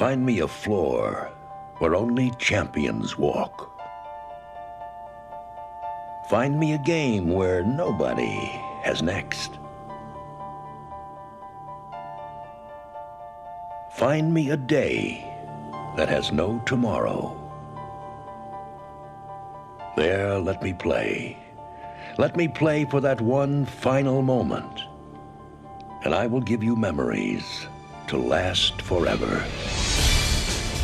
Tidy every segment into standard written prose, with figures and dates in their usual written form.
Find me a floor where only champions walk. Find me a game where nobody has next. Find me a day that has no tomorrow. There, let me play. Let me play for that one final moment. And I will give you memories to last forever.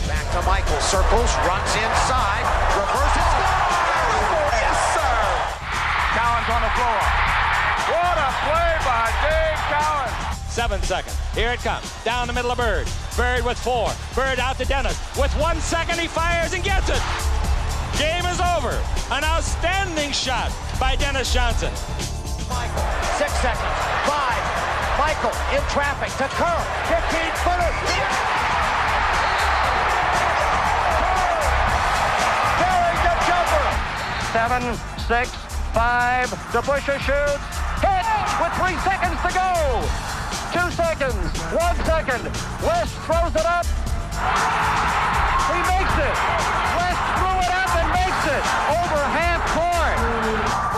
Back to Michael, circles, runs inside, reverses, scores! Yes, sir! Cowens on the floor. What a play by Dave Cowens. 7 seconds. Here it comes. Down the middle of Bird. Bird with 4. Bird out to Dennis. With 1 second, he fires and gets it. Game is over. An outstanding shot by Dennis Johnson. Michael, 6 seconds. 5. Michael in traffic to Kerr. 15-footer. Carrying the jumper. 7, 6, 5. DeBusschere shoots. Hit with 3 seconds to go. 2 seconds. 1 second. West throws it up. He makes it. West threw it up and makes it. Over half court.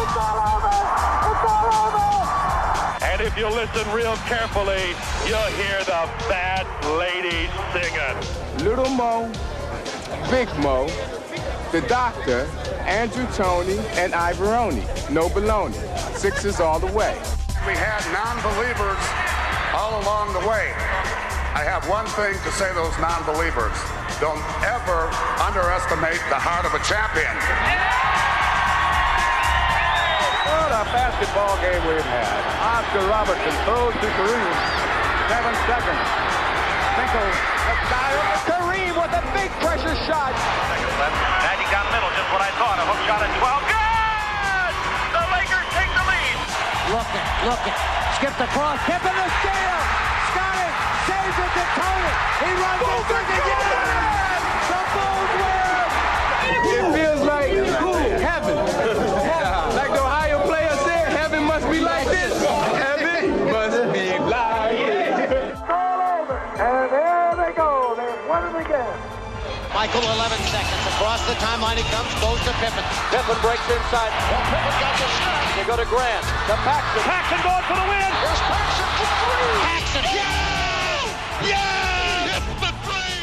It's all over. It's all over. And if you listen real carefully, you'll hear the fat ladies singing. Little Mo, Big Mo, the Doctor, Andrew Toney, and Ivoroni. No baloney. Sixers all the way. We had non-believers all along the way. I have one thing to say to those non-believers. Don't ever underestimate the heart of a champion. What a basketball game we've had. Oscar Robertson throws to Kareem. 7 seconds. Finkel, Kareem with a big pressure shot. Magic down the middle, just what I thought. A hook shot at 12. Good! The Lakers take the lead. Looking. Skipped across. Tip in the steal. Scotty saves it to Tony. He runs it again. The Bulls win. It feels like heaven. Like the Ohio player said, heaven must be like this. Heaven must be like this. It's all over. And there they go. They won it again. Michael, 11 seconds. Across the timeline he comes, goes to Pippen. Pippen breaks inside. Well, Pippen got the shot. They go to Grant. To Paxson. Paxson going for the win. Here's Paxson for 3. Paxson. Yeah! Hit the three!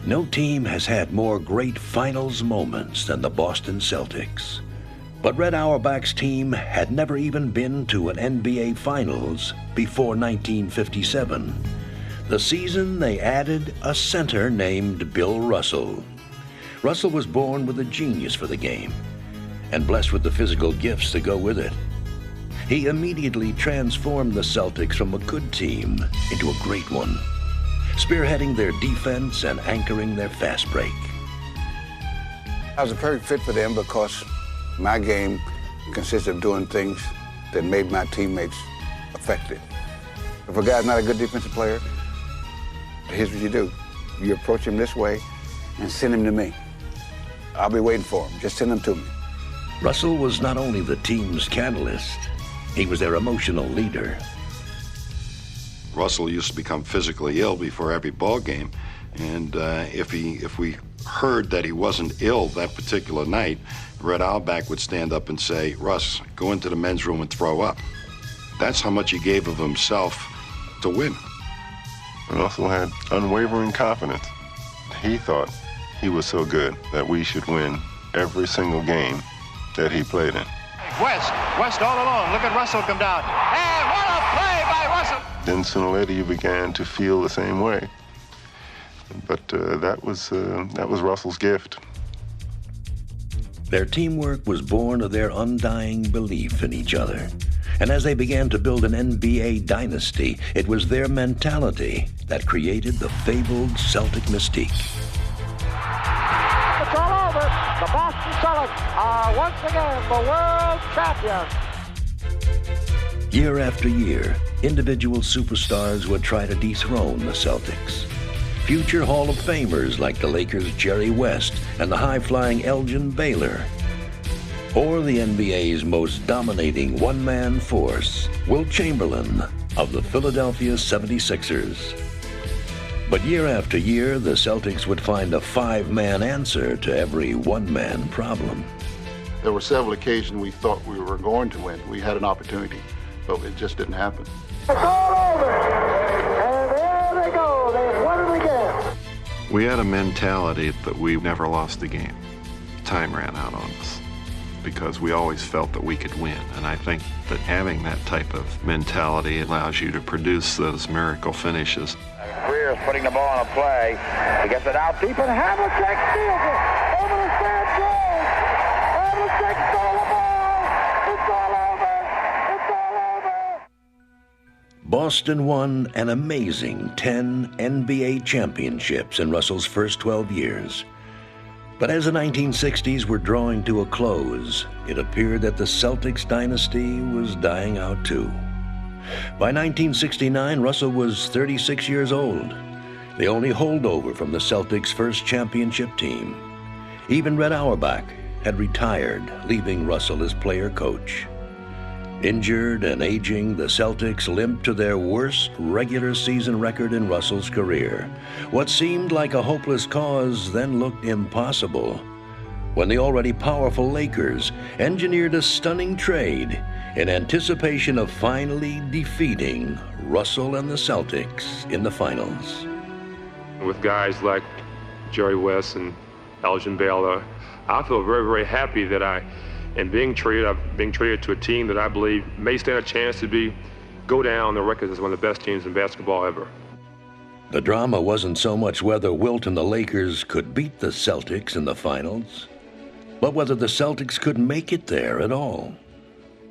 No team has had more great finals moments than the Boston Celtics. But Red Auerbach's team had never even been to an NBA Finals before 1957. The season they added a center named Bill Russell. Russell was born with a genius for the game and blessed with the physical gifts to go with it. He immediately transformed the Celtics from a good team into a great one, spearheading their defense and anchoring their fast break. I was a perfect fit for them because my game consists of doing things that made my teammates effective. If a guy's not a good defensive player, here's what you do. You approach him this way and send him to me. I'll be waiting for him. Just send him to me. Russell was not only the team's catalyst, he was their emotional leader. Russell used to become physically ill before every ball game, and if we heard that he wasn't ill that particular night, Red Auerbach would stand up and say, "Russ, go into the men's room and throw up." That's how much he gave of himself to win. Russell had unwavering confidence. He thought he was so good that we should win every single game that he played in. West all alone. Look at Russell come down. And what a play by Russell! Then sooner or later you began to feel the same way. But that was Russell's gift. Their teamwork was born of their undying belief in each other. And as they began to build an NBA dynasty, it was their mentality that created the fabled Celtic mystique. It's all over. The Boston Celtics are once again the world champions. Year after year, individual superstars would try to dethrone the Celtics. Future Hall of Famers like the Lakers' Jerry West and the high-flying Elgin Baylor. or the NBA's most dominating one-man force, Wilt Chamberlain of the Philadelphia 76ers. But year after year, the Celtics would find a five-man answer to every one-man problem. There were several occasions we thought we were going to win. We had an opportunity, but it just didn't happen. It's all over, and there they go. They've won it again. We had a mentality that we never lost a game. Time ran out on us because we always felt that we could win. And I think that having that type of mentality allows you to produce those miracle finishes. Greer's putting the ball on a play. He gets it out deep, and Havlicek steals it over to Sam Jones. Havlicek stole the ball. It's all over. It's all over. Boston won an amazing 10 NBA championships in Russell's first 12 years. But as the 1960s were drawing to a close, it appeared that the Celtics dynasty was dying out too. By 1969, Russell was 36 years old, the only holdover from the Celtics' first championship team. Even Red Auerbach had retired, leaving Russell as player-coach. Injured and aging, the Celtics limped to their worst regular season record in Russell's career. What seemed like a hopeless cause then looked impossible when the already powerful Lakers engineered a stunning trade in anticipation of finally defeating Russell and the Celtics in the finals. With guys like Jerry West and Elgin Baylor, I feel very, very happy that I'm being traded to a team that I believe may stand a chance to go down the record as one of the best teams in basketball ever. The drama wasn't so much whether Wilt and the Lakers could beat the Celtics in the finals, but whether the Celtics could make it there at all.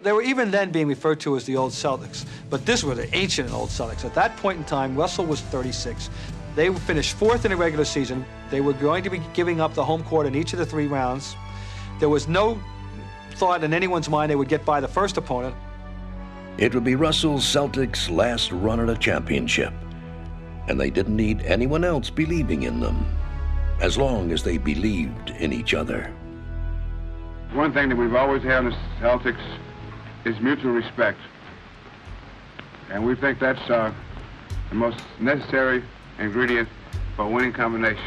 They were even then being referred to as the old Celtics, but this were the ancient old Celtics. At that point in time, Russell was 36. They finished fourth in the regular season. They were going to be giving up the home court in each of the 3 rounds. There was no thought in anyone's mind they would get by the first opponent. It would be Russell's Celtics' last run at a championship, and they didn't need anyone else believing in them, as long as they believed in each other. One thing that we've always had in the Celtics is mutual respect. And we think that's the most necessary ingredient for a winning combination.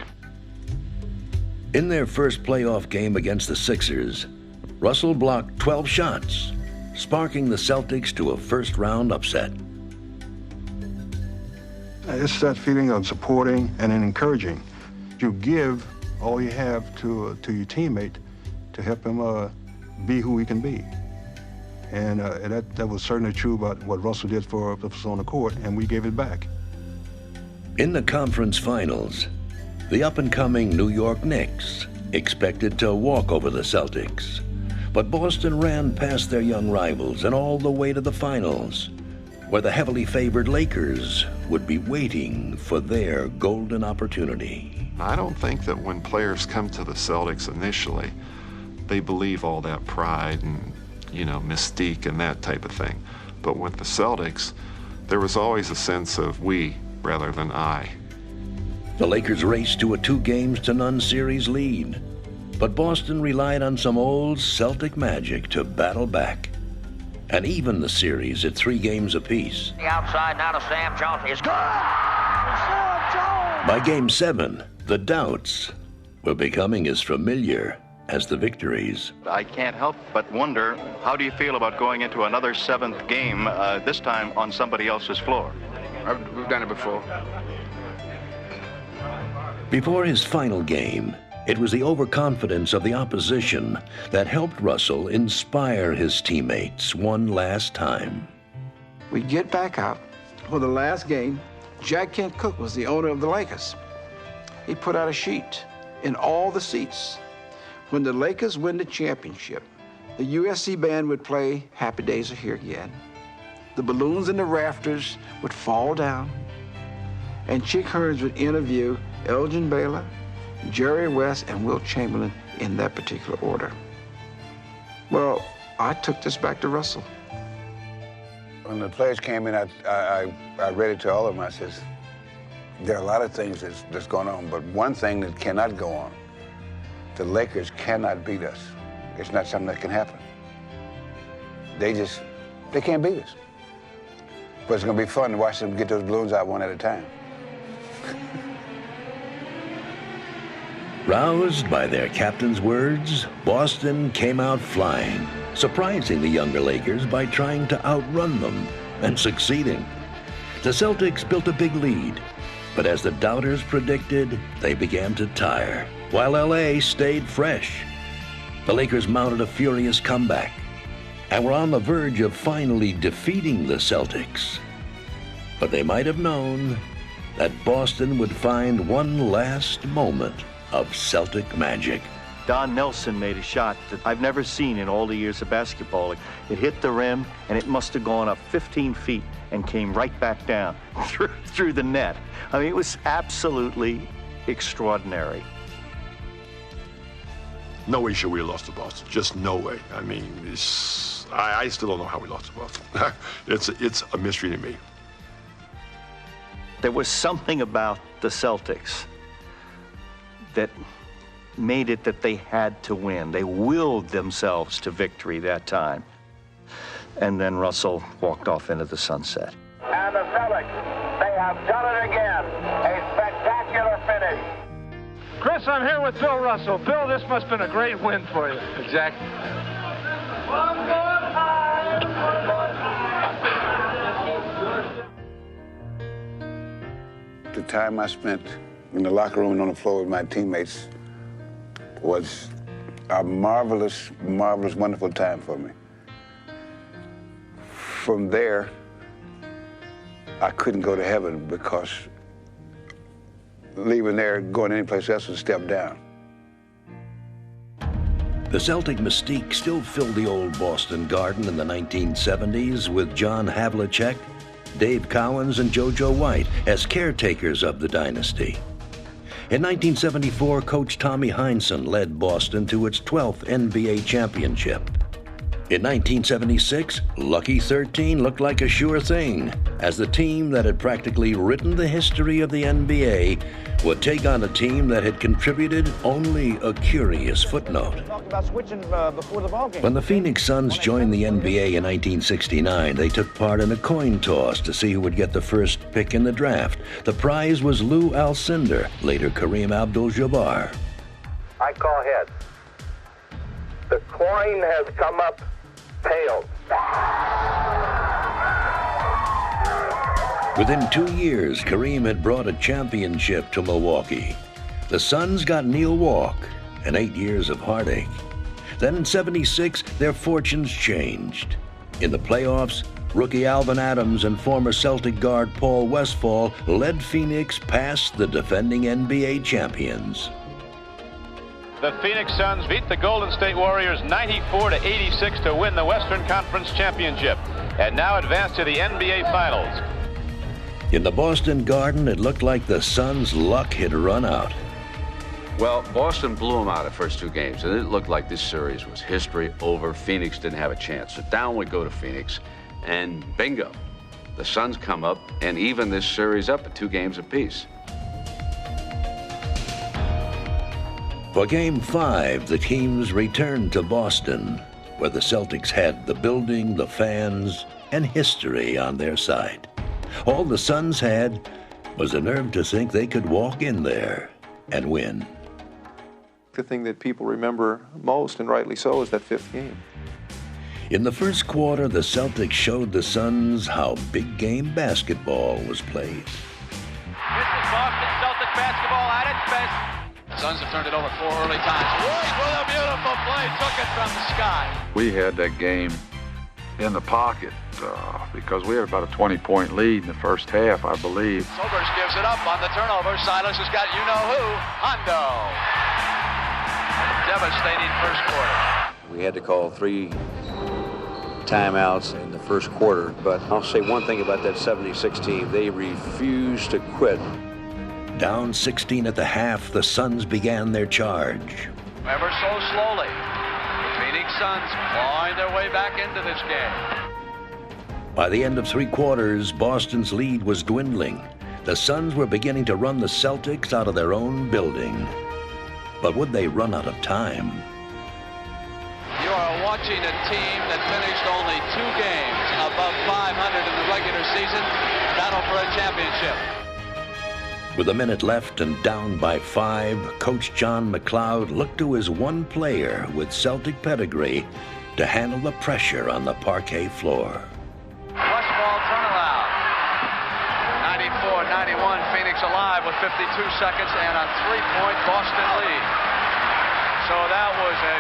In their first playoff game against the Sixers, Russell blocked 12 shots, sparking the Celtics to a first-round upset. It's that feeling of supporting and encouraging. You give all you have to your teammate to help him be who he can be. And that was certainly true about what Russell did for us on the court, and we gave it back. In the conference finals, the up-and-coming New York Knicks expected to walk over the Celtics. But Boston ran past their young rivals and all the way to the finals, where the heavily favored Lakers would be waiting for their golden opportunity. I don't think that when players come to the Celtics initially, they believe all that pride and, mystique and that type of thing. But with the Celtics, there was always a sense of we rather than I. The Lakers raced to a 2-0 series lead, but Boston relied on some old Celtic magic to battle back and even the series at 3 games apiece. The outside now to Sam Jones. He's good. Sam Jones. By Game 7, the doubts were becoming as familiar as the victories. I can't help but wonder, how do you feel about going into another 7th game, this time on somebody else's floor? We've done it before. Before his final game, it was the overconfidence of the opposition that helped Russell inspire his teammates one last time. We get back out for the last game. Jack Kent Cooke was the owner of the Lakers. He put out a sheet in all the seats. When the Lakers win the championship, the USC band would play Happy Days Are Here Again. The balloons in the rafters would fall down, and Chick Hearns would interview Elgin Baylor, Jerry West, and Wilt Chamberlain in that particular order. Well, I took this back to Russell. When the players came in, I read it to all of them. I says, there are a lot of things that's going on, but one thing that cannot go on, the Lakers cannot beat us. It's not something that can happen. They can't beat us. But it's going to be fun to watch them get those balloons out one at a time. Roused by their captain's words, Boston came out flying, surprising the younger Lakers by trying to outrun them and succeeding. The Celtics built a big lead, but as the doubters predicted, they began to tire, while LA stayed fresh. The Lakers mounted a furious comeback and were on the verge of finally defeating the Celtics. But they might have known that Boston would find one last moment of Celtic magic. Don Nelson made a shot that I've never seen in all the years of basketball. It hit the rim, and it must have gone up 15 feet and came right back down through the net. I mean, it was absolutely extraordinary. No way should we have lost to Boston. Just no way. I mean, I still don't know how we lost to Boston. It's a mystery to me. There was something about the Celtics that made it that they had to win. They willed themselves to victory that time. And then Russell walked off into the sunset. And the Celtics, they have done it again. A spectacular finish. Chris, I'm here with Bill Russell. Bill, this must have been a great win for you. Exactly. One more time. The time I spent in the locker room and on the floor with my teammates was a marvelous, marvelous, wonderful time for me. From there, I couldn't go to heaven because leaving there, going anyplace else was a step down. The Celtic mystique still filled the old Boston Garden in the 1970s with John Havlicek, Dave Cowens, and JoJo White as caretakers of the dynasty. In 1974, coach Tommy Heinsohn led Boston to its 12th NBA championship. In 1976, Lucky 13 looked like a sure thing, as the team that had practically written the history of the NBA would take on a team that had contributed only a curious footnote. When the Phoenix Suns joined the NBA in 1969, they took part in a coin toss to see who would get the first pick in the draft. The prize was Lou Alcindor, later Kareem Abdul-Jabbar. I call heads. The coin has come up tails. Within 2 years, Kareem had brought a championship to Milwaukee. The Suns got Neil Walk and 8 years of heartache. Then in '76, their fortunes changed. In the playoffs, rookie Alvin Adams and former Celtic guard Paul Westphal led Phoenix past the defending NBA champions. The Phoenix Suns beat the Golden State Warriors 94-86 to win the Western Conference Championship and now advance to the NBA Finals. In the Boston Garden, it looked like the Suns' luck had run out. Well, Boston blew them out the first 2 games, and it looked like this series was history over. Phoenix didn't have a chance. So down we go to Phoenix, and bingo. The Suns come up and even this series up at 2 games apiece. For Game 5, the teams returned to Boston, where the Celtics had the building, the fans, and history on their side. All the Suns had was the nerve to think they could walk in there and win. The thing that people remember most, and rightly so, is that 5th game. In the first quarter, the Celtics showed the Suns how big game basketball was played. This is Boston Celtic basketball at its best. Suns have turned it over 4 early times. Woods with a beautiful play, took it from the sky. We had that game in the pocket because we had about a 20-point lead in the first half, I believe. Sobers gives it up on the turnover. Silas has got you-know-who, Hondo. Devastating first quarter. We had to call 3 timeouts in the first quarter, but I'll say one thing about that 76 team. They refused to quit. Down 16 at the half, the Suns began their charge. Ever so slowly, the Phoenix Suns clawing their way back into this game. By the end of 3 quarters, Boston's lead was dwindling. The Suns were beginning to run the Celtics out of their own building. But would they run out of time? are watching a team that finished only 2 games above 500 in the regular season battle for a championship. With a minute left and down by 5, Coach John McLeod looked to his one player with Celtic pedigree to handle the pressure on the parquet floor. Westfall turnaround. 94-91, Phoenix alive with 52 seconds and a 3-point Boston lead. So that was a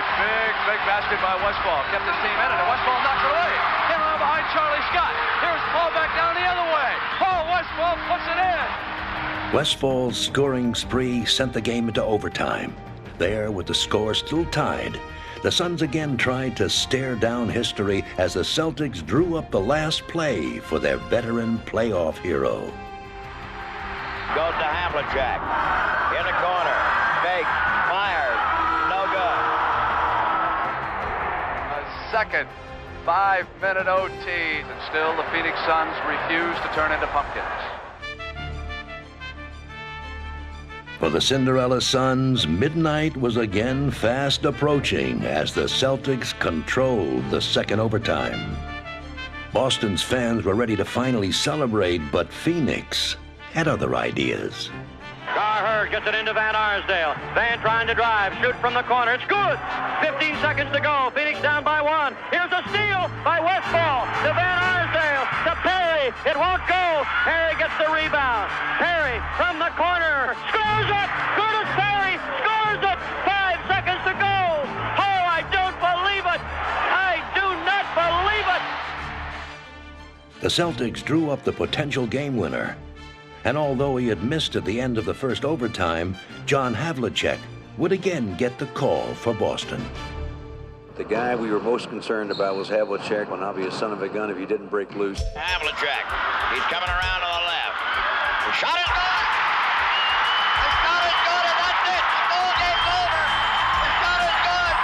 big basket by Westfall. Kept his team in it, and Westfall knocks it away. Came around behind Charlie Scott. Here's Paul back down the other way. Paul Westfall puts it in. Westfall's scoring spree sent the game into overtime. There, with the score still tied, the Suns again tried to stare down history as the Celtics drew up the last play for their veteran playoff hero. Goes to Havlicek. In the corner. Fake. Fires. No good. A second 5-minute OT, and still the Phoenix Suns refuse to turn into pumpkins. For the Cinderella Suns, midnight was again fast approaching as the Celtics controlled the second overtime. Boston's fans were ready to finally celebrate, but Phoenix had other ideas. Carr gets it into Van Arsdale. Van trying to drive, shoot from the corner. It's good. 15 seconds to go. Phoenix down by 1. Here's a steal by Westfall to Van Arsdale to Perry. It won't go. Perry gets the rebound. Perry from the corner scores it. Curtis Perry scores it. 5 seconds to go. Oh, I don't believe it. I do not believe it. The Celtics drew up the potential game winner. And although he had missed at the end of the first overtime, John Havlicek would again get the call for Boston. The guy we were most concerned about was Havlicek. Well, I'll be a son of a gun if he didn't break loose. Havlicek. He's coming around to the left. The shot is good. The shot is good, and that's it. The ball game's over. The shot is good.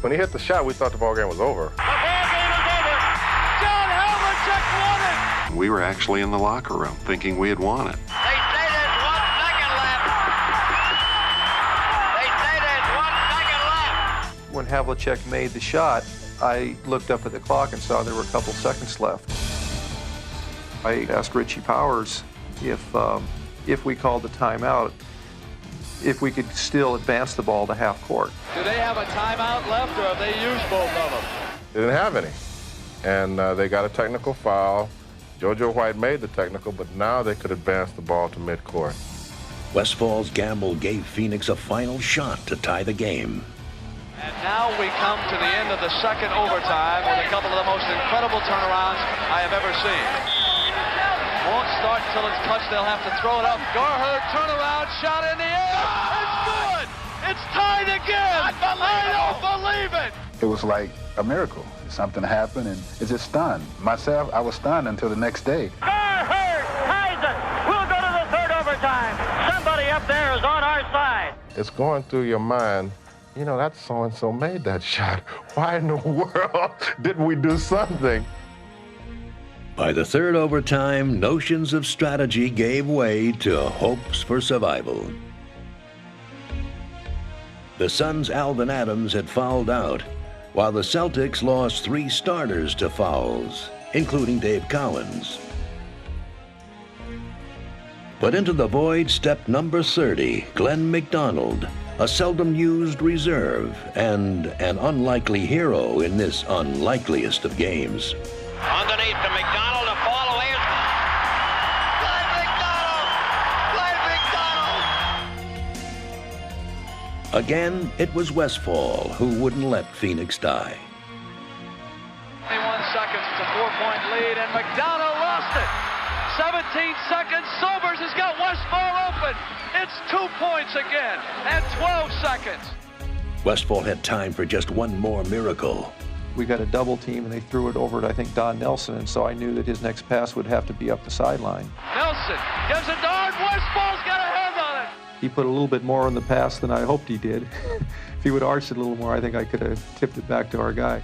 When he hit the shot, we thought the ball game was over. The ball game is over. John Havlicek won it. We were actually in the locker room thinking we had won it. They say there's 1 second left. They say there's 1 second left. When Havlicek made the shot, I looked up at the clock and saw there were a couple seconds left. I asked Richie Powers if we called the timeout, if we could still advance the ball to half court. Do they have a timeout left, or have they used both of them? They didn't have any. And they got a technical foul. JoJo White made the technical, but now they could advance the ball to midcourt. Westfall's gamble gave Phoenix a final shot to tie the game. And now we come to the end of the second overtime with a couple of the most incredible turnarounds I have ever seen. Won't start until it's touched. They'll have to throw it up. Garher, turnaround, shot in the air. It's good. It's tied again. I don't believe it. It was like a miracle. Something happened, and it just stunned. Myself, I was stunned until the next day. Garher ties it. We'll go to the third overtime. Somebody up there is on our side. It's going through your mind, you know, that so-and-so made that shot. Why in the world didn't we do something? By the third overtime, notions of strategy gave way to hopes for survival. The Suns' Alvin Adams had fouled out, while the Celtics lost 3 starters to fouls, including Dave Cowens. But into the void stepped number 30, Glenn McDonald, a seldom used reserve and an unlikely hero in this unlikeliest of games. Underneath to McDonald, a fall away. Glenn McDonald! Again, it was Westfall who wouldn't let Phoenix die. 21 seconds, it's a 4-point lead, and McDonald lost it. 17 seconds, Sobers has got Westfall open. It's 2 points again, and 12 seconds. Westfall had time for just one more miracle. We got a double team, and they threw it over to, I think, Don Nelson, and so I knew that his next pass would have to be up the sideline. Nelson gives it to Art. Westfall's got a hand on it. He put a little bit more on the pass than I hoped he did. If he would have arched it a little more, I think I could have tipped it back to our guy.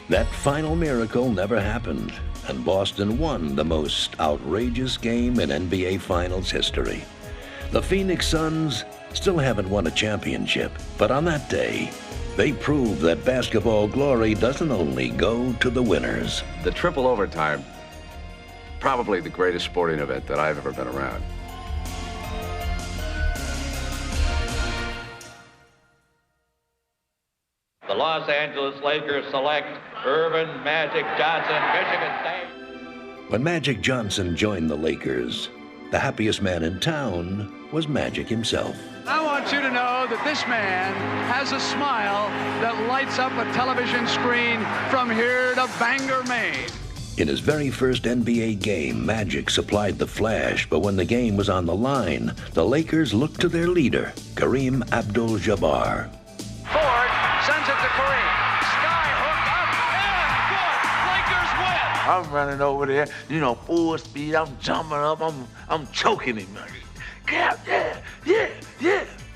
That final miracle never happened, and Boston won the most outrageous game in NBA Finals history. The Phoenix Suns still haven't won a championship, but on that day, They proved that basketball glory doesn't only go to the winners. The triple overtime, probably the greatest sporting event that I've ever been around. The Los Angeles Lakers select Earvin Magic Johnson, Michigan State. When Magic Johnson joined the Lakers, the happiest man in town was Magic himself. I want you to know that this man has a smile that lights up a television screen from here to Bangor, Maine. In his very first NBA game, Magic supplied the flash, but when the game was on the line, the Lakers looked to their leader, Kareem Abdul-Jabbar. Ford sends it to Kareem. Skyhook up and good. Lakers win. I'm running over there, you know, full speed. I'm jumping up. I'm choking him. Yeah.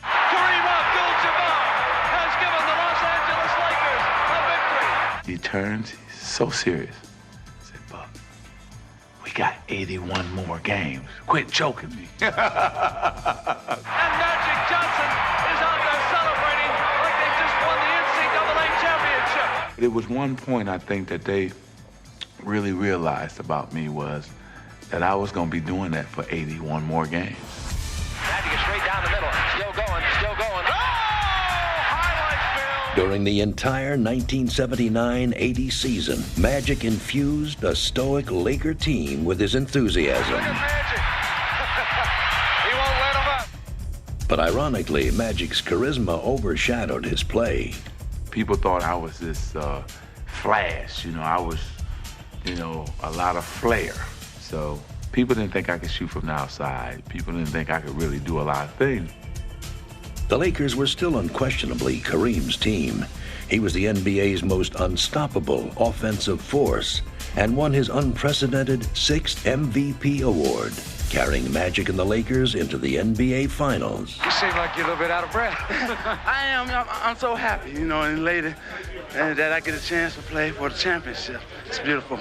Kareem Abdul-Jabbar has given the Los Angeles Lakers a victory. He turns, he's so serious. He said, Buck, we got 81 more games. Quit choking me. And Magic Johnson is out there celebrating like they just won the NCAA championship. There was one point I think that they really realized about me was that I was going to be doing that for 81 more games. Magic is straight down the middle, still going. Oh, highlight film. During the entire 1979-80 season, Magic infused a stoic Laker team with his enthusiasm. He won't let him up. But ironically, Magic's charisma overshadowed his play. People thought I was this flash, you know, I was, you know, a lot of flair. So people didn't think I could shoot from the outside. People didn't think I could really do a lot of things. The Lakers were still unquestionably Kareem's team. He was the NBA's most unstoppable offensive force and won his unprecedented 6th MVP award, carrying Magic and the Lakers into the NBA Finals. You seem like you're a little bit out of breath. I am. I'm so happy, you know, and later that I get a chance to play for the championship. It's beautiful.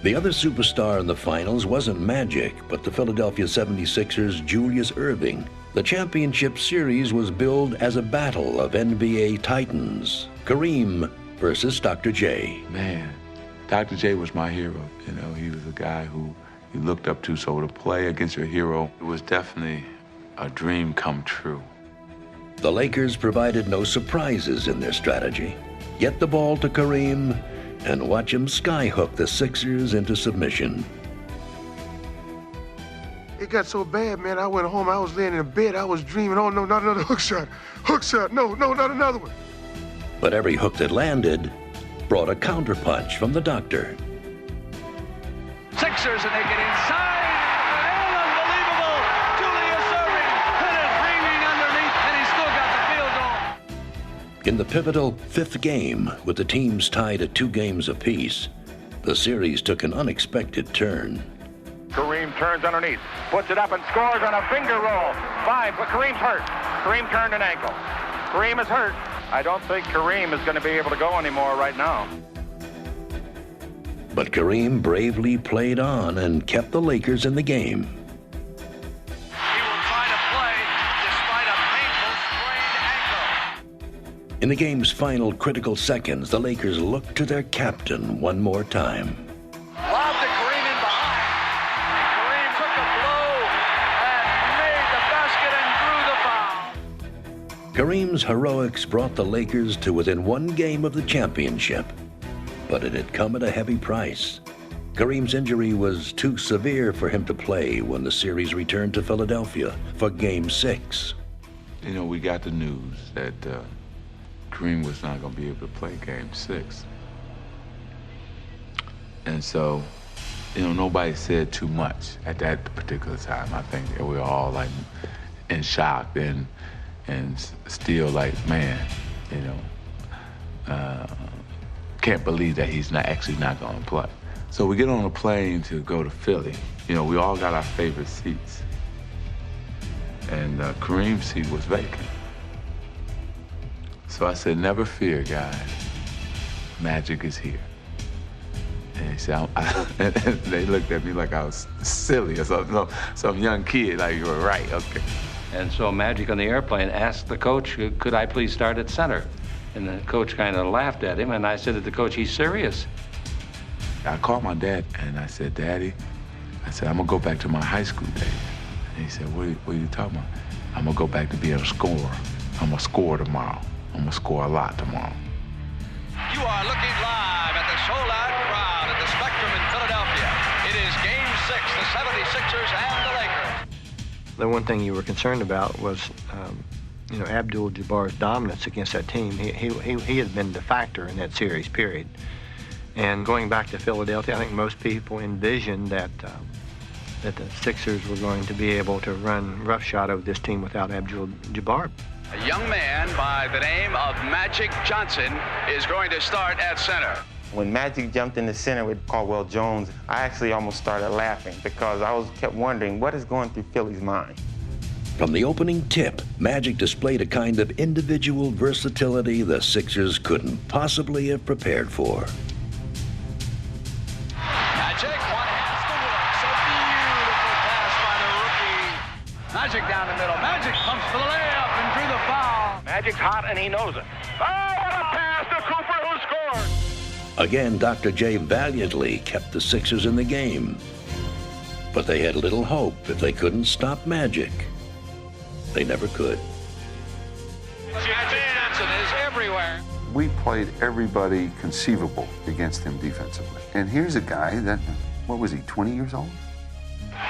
The other superstar in the finals wasn't Magic, but the Philadelphia 76ers' Julius Erving. The championship series was billed as a battle of NBA titans, Kareem versus Dr. J. Man, Dr. J was my hero. You know, he was a guy who you looked up to, so to play against your hero, it was definitely a dream come true. The Lakers provided no surprises in their strategy. Get the ball to Kareem and watch him skyhook the Sixers into submission. It got so bad, man, I went home, I was laying in bed, I was dreaming, oh no, not another hook shot, no, not another one. But every hook that landed brought a counterpunch from the doctor. Sixers, and they get inside, and unbelievable, Julius Erving hit it ringing underneath, and he still got the field goal. In the pivotal 5th game, with the teams tied at 2 games apiece, the series took an unexpected turn. Kareem turns underneath, puts it up and scores on a finger roll. 5, but Kareem's hurt. Kareem turned an ankle. Kareem is hurt. I don't think Kareem is going to be able to go anymore right now. But Kareem bravely played on and kept the Lakers in the game. He will try to play despite a painful sprained ankle. In the game's final critical seconds, the Lakers looked to their captain one more time. Lobbed to Kareem in behind. Kareem took a blow and made the basket and drew the foul. Kareem's heroics brought the Lakers to within 1 game of the championship, but it had come at a heavy price. Kareem's injury was too severe for him to play when the series returned to Philadelphia for Game 6. You know, we got the news that Kareem was not going to be able to play Game 6. And so, you know, nobody said too much at that particular time. I think that we were all like in shock and still like, man, you know, can't believe that he's not going to play. So we get on a plane to go to Philly. You know, we all got our favorite seats. And Kareem's seat was vacant. So I said, never fear, guys. Magic is here. And he said, and they looked at me like I was silly or something. Some young kid, like, you were right, okay. And so Magic on the airplane asked the coach, could I please start at center? And the coach kind of laughed at him, and I said to the coach, he's serious. I called my dad, and I said, Daddy, I said, I'm going to go back to my high school days. And he said, what are you talking about? I'm going to go back to being a scorer. I'm going to score tomorrow. I'm going to score a lot tomorrow. You are looking live at the sold-out crowd at the Spectrum in Philadelphia. It is Game 6, the 76ers and the Lakers. The one thing you were concerned about was, Abdul-Jabbar's dominance against that team. He had been the factor in that series, period. And going back to Philadelphia, I think most people envisioned that the Sixers were going to be able to run roughshod over this team without Abdul-Jabbar. A young man by the name of Magic Johnson is going to start at center. When Magic jumped in the center with Caldwell Jones, I actually almost started laughing because I kept wondering what is going through Philly's mind. From the opening tip, Magic displayed a kind of individual versatility the Sixers couldn't possibly have prepared for. Magic, one has to work. So beautiful pass by the rookie. Magic down the middle. Magic pumps for the layup and drew the foul. Magic's hot and he knows it. Oh, what a pass to Cooper, who scored! Again, Dr. J valiantly kept the Sixers in the game. But they had little hope if they couldn't stop Magic. They never could. Magic Johnson is everywhere. We played everybody conceivable against him defensively. And here's a guy that, what was he, 20 years old?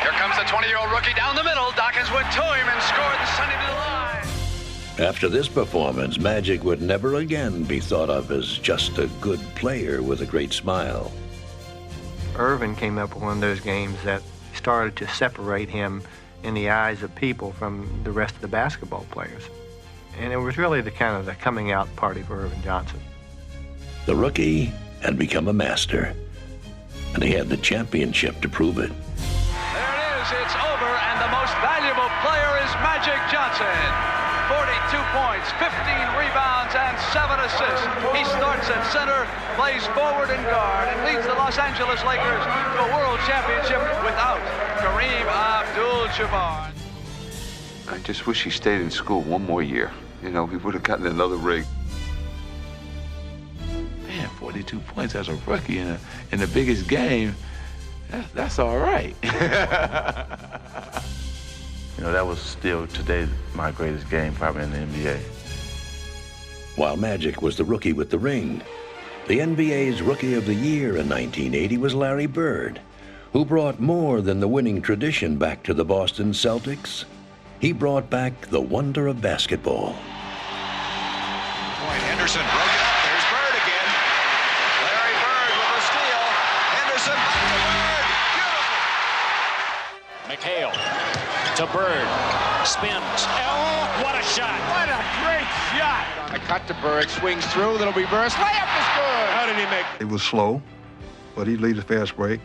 Here comes the 20-year-old rookie down the middle. Dawkins went to him and scored and sent him to the line. After this performance, Magic would never again be thought of as just a good player with a great smile. Irvin came up with one of those games that started to separate him in the eyes of people from the rest of the basketball players. And it was really the coming out party for Irvin Johnson. The rookie had become a master, and he had the championship to prove it. There it is, it's over, and the most valuable player is Magic Johnson. 42 points, 15 rebounds, and 7 assists. He starts at center, plays forward and guard, and leads the Los Angeles Lakers to a world championship without Kareem Abdul-Jabbar. I just wish he stayed in school one more year. We would have gotten another ring. Man, 42 points as a rookie in the biggest game, that's all right. That was still today my greatest game probably in the NBA. While Magic was the rookie with the ring, the NBA's Rookie of the Year in 1980 was Larry Bird, who brought more than the winning tradition back to the Boston Celtics. He brought back the wonder of basketball. Henderson broke it up. There's Bird again. Larry Bird with a steal. Henderson back to Bird. Beautiful. McHale to Bird. Spins. Oh, what a shot. What a great shot. A cut to Bird. Swings through. Little reverse. Layup is good. How did he make it? It was slow, but he'd lead a fast break.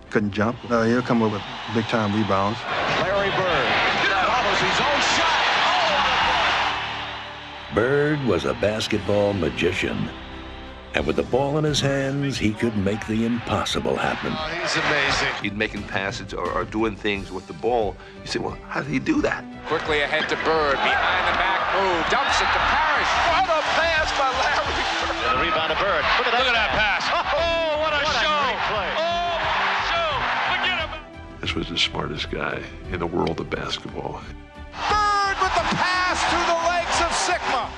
Couldn't jump. He'll come up with big-time rebounds. Larry Bird. Follows his own shot. Bird was a basketball magician. And with the ball in his hands, he could make the impossible happen. Oh, he's amazing. He's making passes or doing things with the ball. You say, well, how did he do that? Quickly ahead to Bird. Behind the back move. Dumps it to Parrish. What a pass by Larry Bird. And the rebound to Bird. Look at that pass. Oh, what a show. Great play. Oh, show. Forget about it. This was the smartest guy in the world of basketball. Bird with the pass through the legs of Sigma.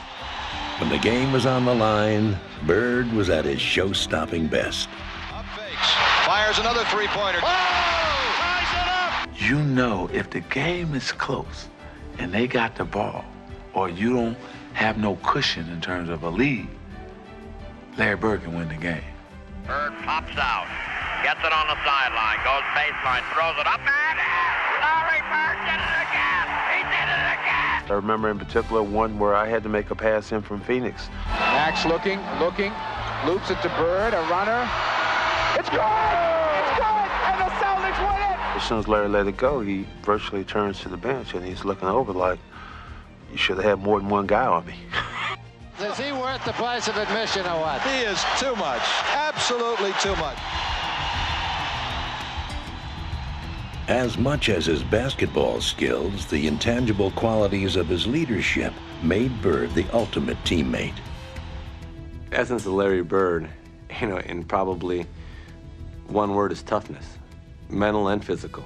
When the game was on the line, Bird was at his show-stopping best. Up fakes. Fires another three-pointer. Oh! Ties it up. If the game is close and they got the ball, or you don't have no cushion in terms of a lead, Larry Bird can win the game. Bird pops out, gets it on the sideline, goes baseline, throws it up and in. Larry Bird did it again. He did it again. I remember in particular one where I had to make a pass in from Phoenix. Max looking, loops it to Bird, a runner. It's good! It's good! And the Celtics win it! As soon as Larry let it go, he virtually turns to the bench and he's looking over like, you should have had more than one guy on me. Is he worth the price of admission or what? He is too much. Absolutely too much. As much as his basketball skills, the intangible qualities of his leadership made Bird the ultimate teammate. essence of Larry Bird, in probably one word, is toughness, mental and physical.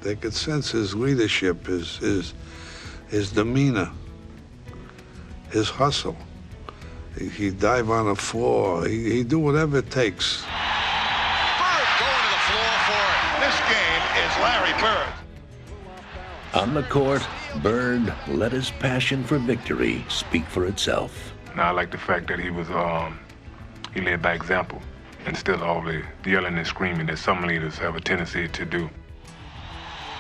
They could sense his leadership, his demeanor, his hustle. He'd dive on the floor. He'd do whatever it takes. Bird going to the floor for it. This game is Larry Bird. On the court, Bird let his passion for victory speak for itself. And I like the fact that he led by example instead of all the yelling and screaming that some leaders have a tendency to do.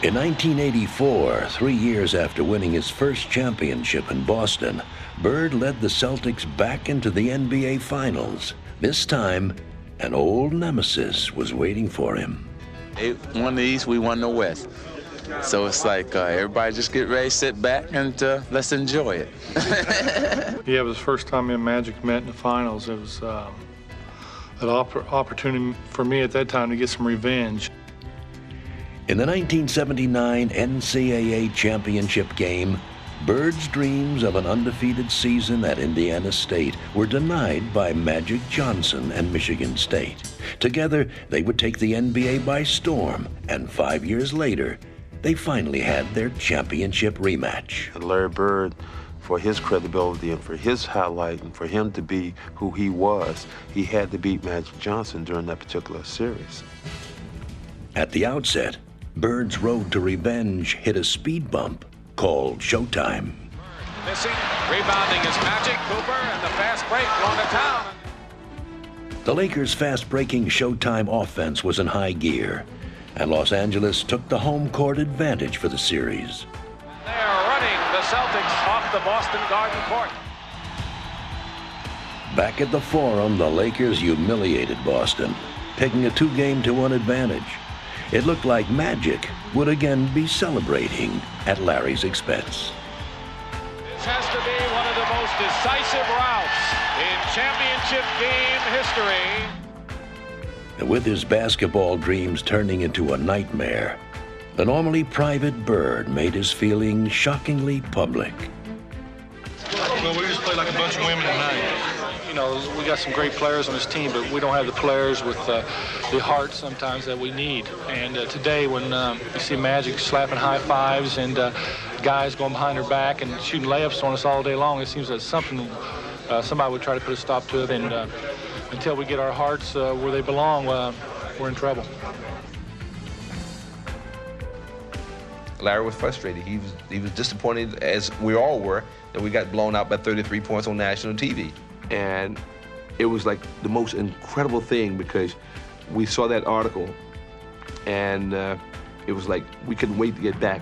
In 1984, 3 years after winning his first championship in Boston, Bird led the Celtics back into the NBA Finals. This time, an old nemesis was waiting for him. They won the East, we won the West. So it's like everybody just get ready, sit back, and let's enjoy it. Yeah, it was the first time me and Magic met in the finals. It was an opportunity for me at that time to get some revenge. In the 1979 NCAA championship game, Bird's dreams of an undefeated season at Indiana State were denied by Magic Johnson and Michigan State. Together, they would take the NBA by storm, and 5 years later, they finally had their championship rematch. And Larry Bird, for his credibility and for his highlight and for him to be who he was, he had to beat Magic Johnson during that particular series. At the outset, Bird's road to revenge hit a speed bump called Showtime. Missing, rebounding is Magic. Cooper and the fast break going to town. The Lakers' fast-breaking Showtime offense was in high gear, and Los Angeles took the home court advantage for the series. They are running the Celtics off the Boston Garden Court. Back at the Forum, the Lakers humiliated Boston, taking a 2-game-to-1 advantage. It looked like Magic would again be celebrating at Larry's expense. This has to be one of the most decisive routs in championship game history. With his basketball dreams turning into a nightmare, the normally private Bird made his feelings shockingly public. Well, we just played like a bunch of women tonight. We got some great players on this team, but we don't have the players with the heart sometimes that we need. And today, when you see Magic slapping high fives and guys going behind their back and shooting layups on us all day long, it seems that somebody would try to put a stop to it. And until we get our hearts where they belong, we're in trouble. Larry was frustrated. He was disappointed, as we all were, that we got blown out by 33 points on national TV. And it was like the most incredible thing because we saw that article and it was like we couldn't wait to get back.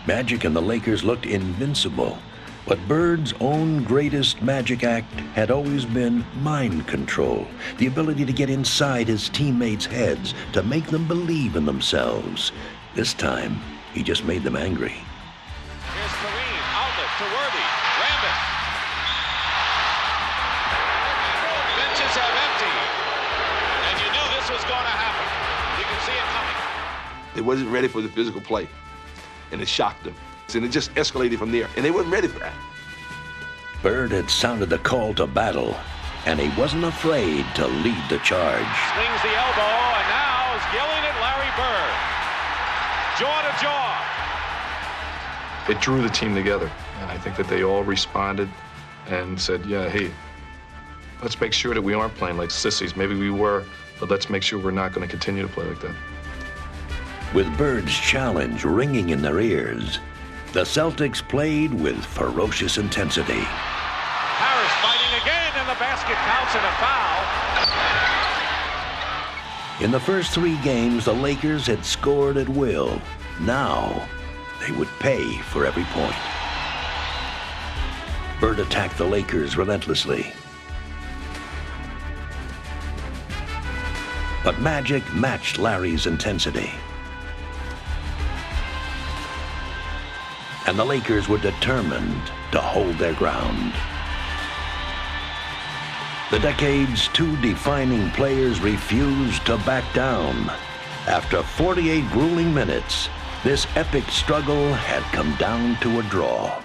Magic and the Lakers looked invincible, but Bird's own greatest magic act had always been mind control, the ability to get inside his teammates' heads to make them believe in themselves. This time, he just made them angry. Here's Kareem, outlet to Worthy, Rambit. Benches have emptied, and you knew this was going to happen. You can see it coming. They wasn't ready for the physical play, and it shocked them. And it just escalated from there, and they weren't ready for that. Bird had sounded the call to battle, and he wasn't afraid to lead the charge. Slings the elbow, and now is yelling at Larry Bird. Jaw to jaw. It drew the team together, and I think that they all responded and said, yeah, hey, let's make sure that we aren't playing like sissies. Maybe we were, but let's make sure we're not going to continue to play like that. With Bird's challenge ringing in their ears, the Celtics played with ferocious intensity. Harris fighting again, and the basket counts and a foul. In the first 3 games, the Lakers had scored at will. Now, they would pay for every point. Bird attacked the Lakers relentlessly. But Magic matched Larry's intensity. And the Lakers were determined to hold their ground. The decade's 2 defining players refused to back down. After 48 grueling minutes, this epic struggle had come down to a draw.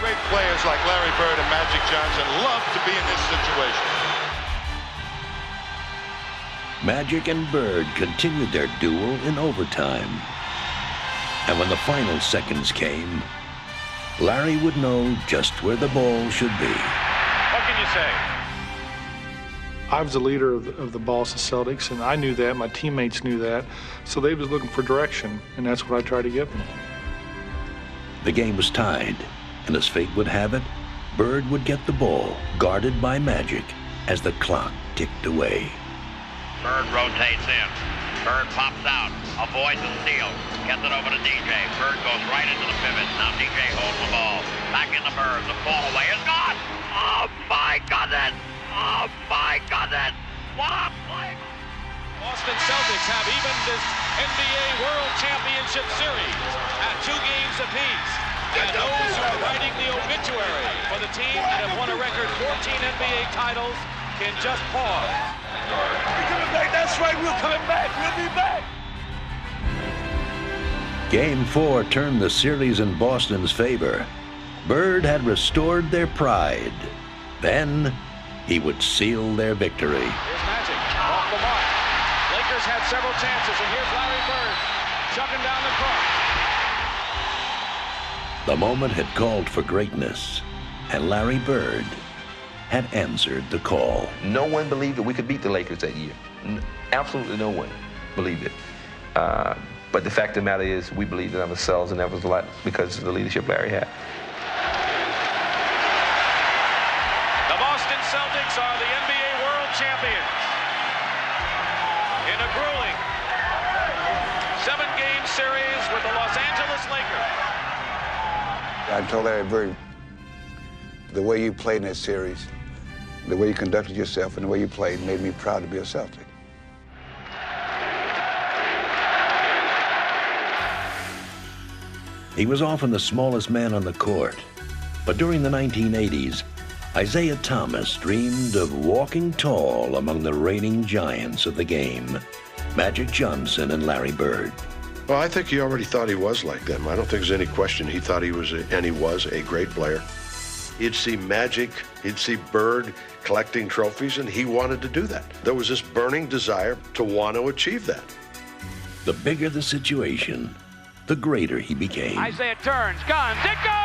Great players like Larry Bird and Magic Johnson love to be in this situation. Magic and Bird continued their duel in overtime. And when the final seconds came, Larry would know just where the ball should be. What can you say? I was the leader of the Boston Celtics, and I knew that. My teammates knew that. So they was looking for direction, and that's what I tried to give them. The game was tied, and as fate would have it, Bird would get the ball, guarded by Magic, as the clock ticked away. Bird rotates in. Bird pops out, avoids the steal, gets it over to DJ. Bird goes right into the pivot. Now DJ holds the ball. Back in the Bird. The fall away is gone. Oh my goodness! Oh my goodness! What a play! Boston Celtics have evened this NBA World Championship Series at 2 games apiece. And those who are writing the obituary for the team that have won a record 14 NBA titles can just pause. We're coming back. That's right. We're coming back. We'll be back. Game 4 turned the series in Boston's favor. Bird had restored their pride. Then he would seal their victory. Here's Magic off the mark. Lakers had several chances, and here's Larry Bird chucking down the court. The moment had called for greatness, and Larry Bird had answered the call. No one believed that we could beat the Lakers that year. Absolutely no one believed it. But the fact of the matter is, we believed in ourselves, and that was a lot because of the leadership Larry had. The Boston Celtics are the NBA World Champions in a grueling 7-game series with the Los Angeles Lakers. I told Larry Bird, the way you played in that series, the way you conducted yourself and the way you played made me proud to be a Celtic. He was often the smallest man on the court, but during the 1980s, Isiah Thomas dreamed of walking tall among the reigning giants of the game, Magic Johnson and Larry Bird. Well, I think he already thought he was like them. I don't think there's any question. He thought he was, and he was, a great player. He'd see Magic, he'd see Bird collecting trophies, and he wanted to do that. There was this burning desire to want to achieve that. The bigger the situation, the greater he became. Isiah turns, guns, it goes!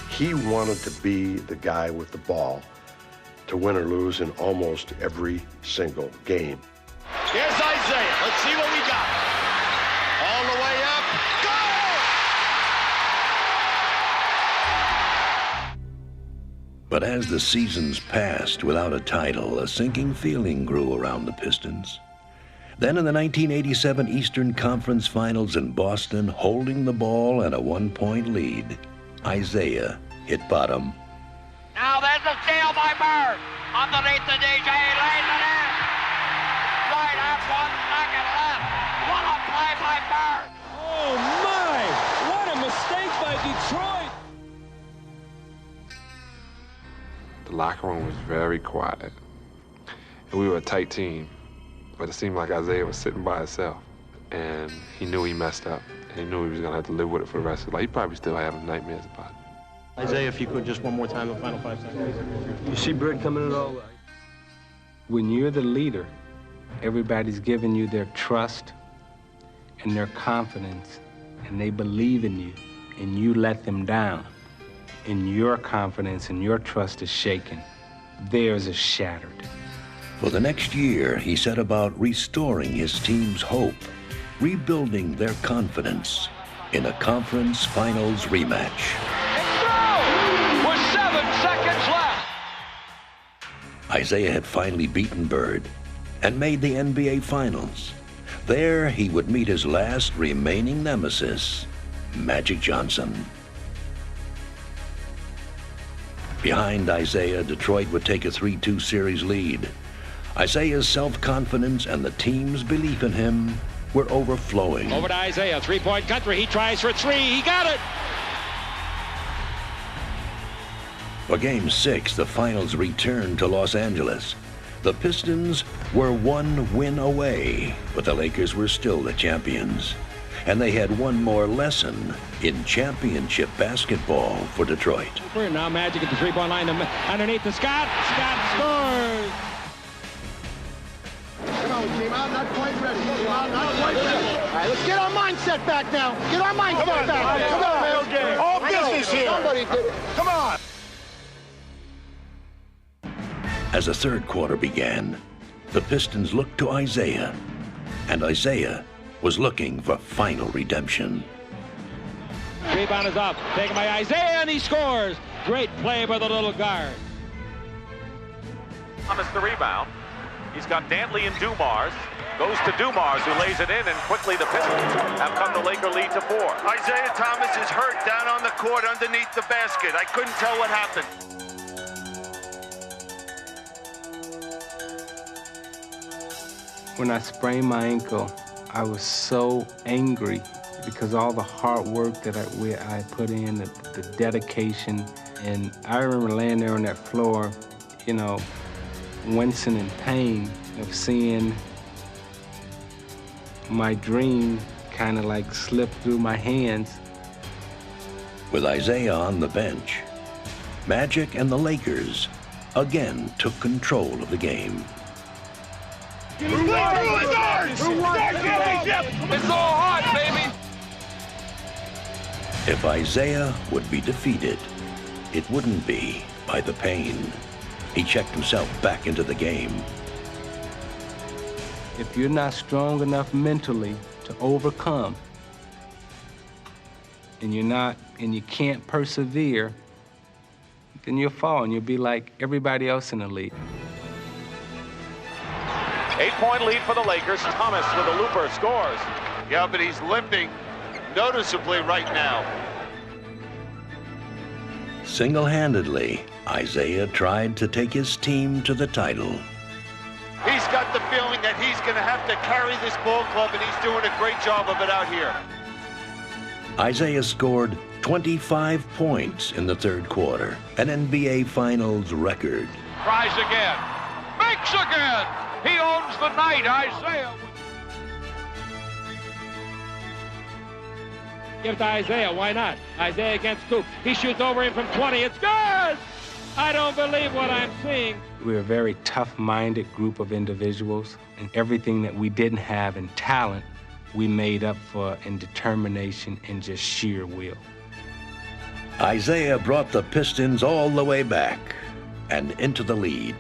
He wanted to be the guy with the ball to win or lose in almost every single game. Here's Isiah. Let's see what we got. All the way up. Go! But as the seasons passed without a title, a sinking feeling grew around the Pistons. Then in the 1987 Eastern Conference Finals in Boston, holding the ball and a 1-point lead, Isiah hit bottom. Now there's a steal by Bird. Underneath the DJ, lays it in. Right at 1 second left. What a play by Bird. Oh my! What a mistake by Detroit. The locker room was very quiet. And we were a tight team, but it seemed like Isiah was sitting by himself. And he knew he messed up. And he knew he was going to have to live with it for the rest of his life. He probably still having nightmares about it. Isiah, if you could, just one more time, the final 5 seconds. You see Bird coming in all right. When you're the leader, everybody's giving you their trust and their confidence, and they believe in you, and you let them down, and your confidence and your trust is shaken. Theirs is shattered. For the next year, he set about restoring his team's hope, rebuilding their confidence in a conference finals rematch. With 7 seconds left. Isiah had finally beaten Bird and made the NBA Finals. There, he would meet his last remaining nemesis, Magic Johnson. Behind Isiah, Detroit would take a 3-2 series lead. Isiah's self-confidence and the team's belief in him were overflowing. Over to Isiah, 3-point country. He tries for 3. He got it. For Game 6, the finals returned to Los Angeles. The Pistons were 1 win away, but the Lakers were still the champions. And they had one more lesson in championship basketball for Detroit. Now Magic at the three-point line underneath to Scott. Scott scores. Come on, team out, not quite ready. Team out, not quite ready. All right, let's get our mindset back now. Get our mindset back. Come on, man. All business here. Somebody did it. Come on. As the third quarter began, the Pistons looked to Isaiah, and Isaiah was looking for final redemption. Rebound is up, taken by Isaiah, and he scores. Great play by the little guard. Thomas the rebound. He's got Dantley and Dumars. Goes to Dumars, who lays it in, and quickly the Pistons have come the Laker lead to 4. Isaiah Thomas is hurt down on the court underneath the basket. I couldn't tell what happened. When I sprained my ankle, I was so angry because all the hard work that I put in, the dedication, and I remember laying there on that floor, you know, wincing in pain of seeing my dream kind of like slip through my hands. With Isaiah on the bench, Magic and the Lakers again took control of the game. It's all hot, baby. If Isaiah would be defeated, it wouldn't be by the pain. He checked himself back into the game. If you're not strong enough mentally to overcome, and you can't persevere, then you'll fall and you'll be like everybody else in the league. 8-point lead for the Lakers. Thomas with a looper scores. Yeah, but he's limping noticeably right now. Single-handedly, Isaiah tried to take his team to the title. He's got the feeling that he's going to have to carry this ball club, and he's doing a great job of it out here. Isaiah scored 25 points in the third quarter, an NBA Finals record. Tries again. Makes again. He owns the night, Isaiah. Give it to Isaiah. Why not? Isaiah against Scoop. He shoots over him from 20. It's good! I don't believe what I'm seeing. We're a very tough-minded group of individuals, and everything that we didn't have in talent, we made up for in determination and just sheer will. Isaiah brought the Pistons all the way back and into the lead.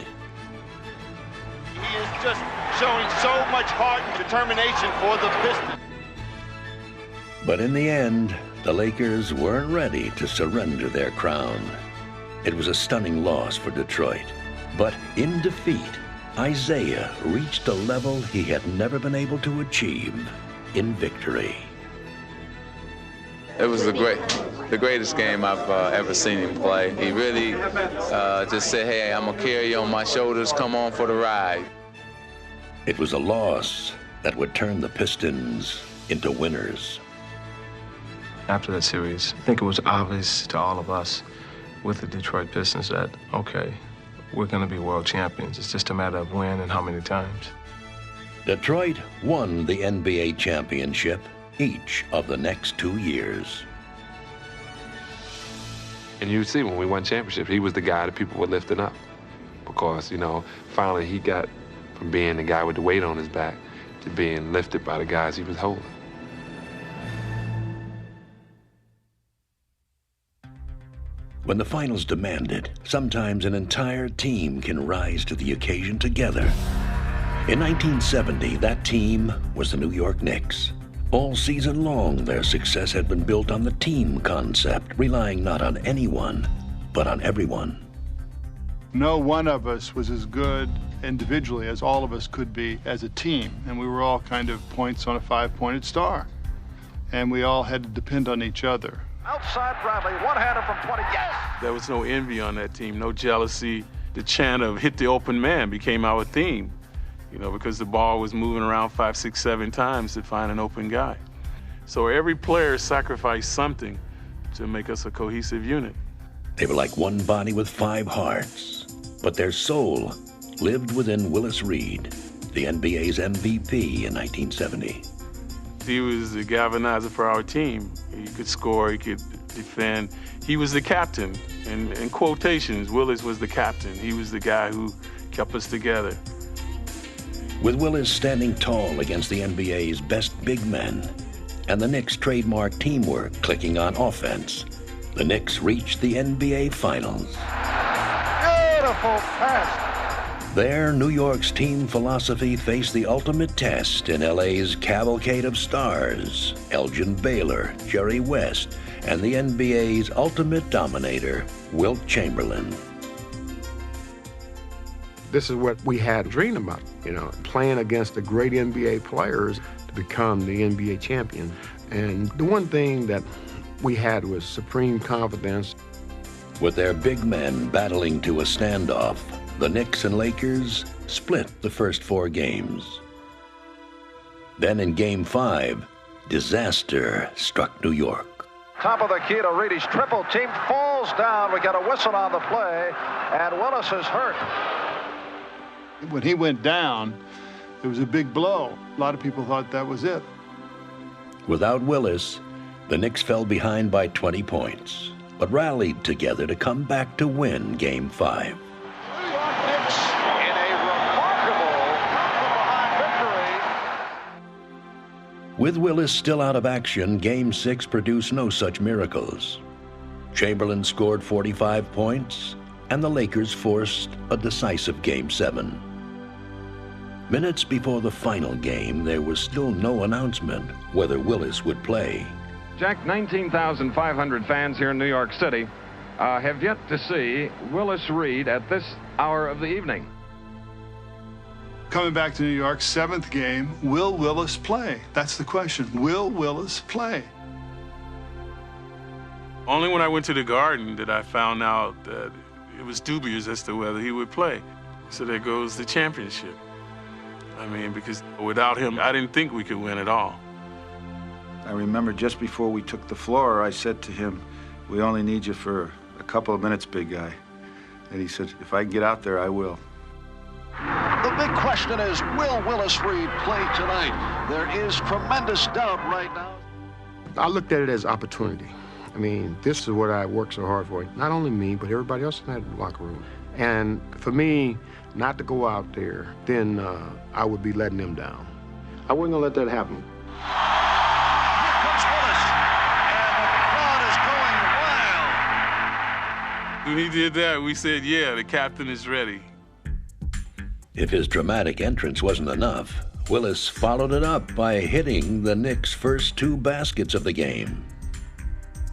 He is just showing so much heart and determination for the Pistons. But in the end, the Lakers weren't ready to surrender their crown. It was a stunning loss for Detroit. But in defeat, Isaiah reached a level he had never been able to achieve in victory. It was the greatest game I've ever seen him play. He really just said, hey, I'm going to carry you on my shoulders. Come on for the ride. It was a loss that would turn the Pistons into winners. After that series, I think it was obvious to all of us with the Detroit Pistons that, okay, we're going to be world champions. It's just a matter of when and how many times. Detroit won the NBA championship each of the next 2 years. And you see, when we won championships, he was the guy that people were lifting up. Because, you know, finally he got from being the guy with the weight on his back to being lifted by the guys he was holding. When the finals demanded, sometimes an entire team can rise to the occasion together. In 1970, that team was the New York Knicks. All season long, their success had been built on the team concept, relying not on anyone, but on everyone. No one of us was as good individually as all of us could be as a team, and we were all kind of points on a five-pointed star. And we all had to depend on each other. Outside Bradley, one-hander from 20, yes! There was no envy on that team, no jealousy. The chant of hit the open man became our theme, you know, because the ball was moving around 5, 6, 7 times to find an open guy. So every player sacrificed something to make us a cohesive unit. They were like one body with 5 hearts, but their soul lived within Willis Reed, the NBA's MVP in 1970. He was the galvanizer for our team. He could score, he could defend. He was the captain. And in quotations, Willis was the captain. He was the guy who kept us together. With Willis standing tall against the NBA's best big men and the Knicks' trademark teamwork clicking on offense, the Knicks reached the NBA Finals. Beautiful pass. There, New York's team philosophy faced the ultimate test in LA's cavalcade of stars, Elgin Baylor, Jerry West, and the NBA's ultimate dominator, Wilt Chamberlain. This is what we had dreamed about, playing against the great NBA players to become the NBA champion. And the one thing that we had was supreme confidence. With their big men battling to a standoff, the Knicks and Lakers split the first 4 games. Then in Game 5, disaster struck New York. Top of the key to Reedy's triple team falls down. We got a whistle on the play, and Willis is hurt. When he went down, it was a big blow. A lot of people thought that was it. Without Willis, the Knicks fell behind by 20 points, but rallied together to come back to win Game 5. With Willis still out of action, Game 6 produced no such miracles. Chamberlain scored 45 points, and the Lakers forced a decisive Game 7. Minutes before the final game, there was still no announcement whether Willis would play. Jack, 19,500 fans here in New York City have yet to see Willis Reed at this hour of the evening. Coming back to New York, 7th game, will Willis play? That's the question. Will Willis play? Only when I went to the Garden did I found out that it was dubious as to whether he would play. So there goes the championship. Because without him, I didn't think we could win at all. I remember just before we took the floor, I said to him, "We only need you for a couple of minutes, big guy." And he said, "If I can get out there, I will." The big question is, will Willis Reed play tonight? There is tremendous doubt right now. I looked at it as opportunity. This is what I worked so hard for. Not only me, but everybody else in that locker room. And for me not to go out there, then I would be letting them down. I wasn't going to let that happen. Here comes Willis, and the crowd is going wild. When he did that, we said, yeah, the captain is ready. If his dramatic entrance wasn't enough, Willis followed it up by hitting the Knicks' first 2 baskets of the game.